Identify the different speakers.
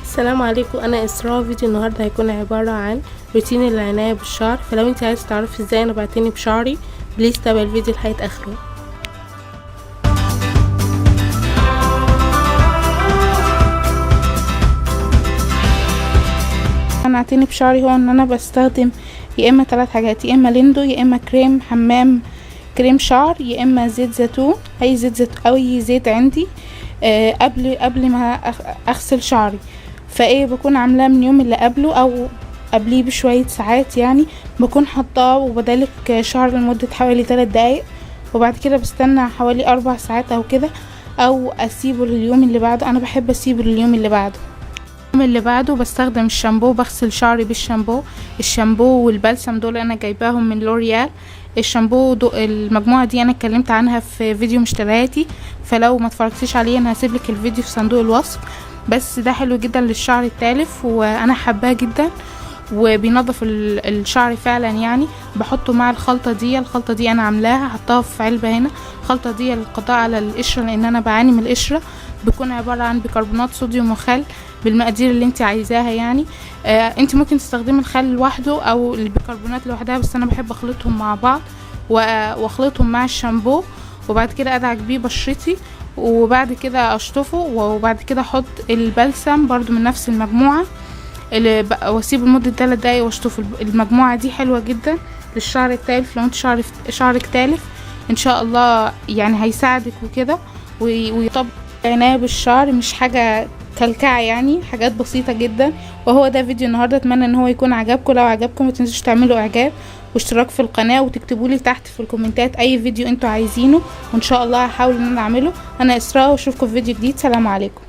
Speaker 1: السلام عليكم، انا اسراء. فيديو النهارده هيكون عباره عن روتين العنايه بالشعر. فلو انت عايز تعرفي ازاي انا بعتني بشعري بليز تابع الفيديو لحد اخره. انا اعتني بشعري هو ان انا بستخدم يا اما 3 حاجات، يا اما ليندو، يا اما كريم حمام، كريم شعر، يا اما زيت زيتون، اي زيت زيتون او اي زيت عندي قبل ما اغسل شعري. فايه بكون عاملاه من يوم اللي قبله او قبليه بشويه ساعات، يعني بكون حطاه وبدلك شعر لمده حوالي 3 دقايق، وبعد كده بستنى حوالي 4 ساعات او كده، او اسيبه لليوم اللي بعده. انا بحب اسيبه لليوم اللي بعده. اليوم اللي بعده بستخدم الشامبو، بغسل شعري بالشامبو. الشامبو والبلسم دول انا جايباهم من لوريال. الشامبو المجموعه دي انا اتكلمت عنها في فيديو مشترياتي، فلو ما اتفرجتيش عليه انا هسيبلك الفيديو في صندوق الوصف. بس ده حلو جدا للشعر التالف وانا حباه جدا، وبينظف الشعر فعلا. يعني بحطه مع الخلطه دي انا عاملاها، حطاها في علبه هنا. الخلطه دي للقضاء على القشره، لان انا بعاني من القشره. بيكون عباره عن بيكربونات صوديوم وخل بالمقادير اللي انت عايزاها. يعني انت ممكن تستخدمي الخل لوحده او البيكربونات لوحدها، بس انا بحب اخلطهم مع بعض واخلطهم مع الشامبو، وبعد كده ادعك بيه بشرتي، وبعد كده اشطفه، وبعد كده احط البلسم برضو من نفس المجموعه واسيبه لمده 3 دقايق واشطفه. المجموعه دي حلوه جدا للشعر التالف. لو انت شعرك تالف ان شاء الله يعني هيساعدك وكده. ويطبق العنايه بالشعر مش حاجه كلكعه، يعني حاجات بسيطه جدا. وهو ده فيديو النهارده، اتمنى ان هو يكون عجبكم. لو عجبكم ما تنسوش تعملوا اعجاب واشتراك في القناه، وتكتبوا لي تحت في الكومنتات اي فيديو انتوا عايزينه، وان شاء الله هحاول ان انا اعمله. انا اسراء، واشوفكم في فيديو جديد. سلام عليكم.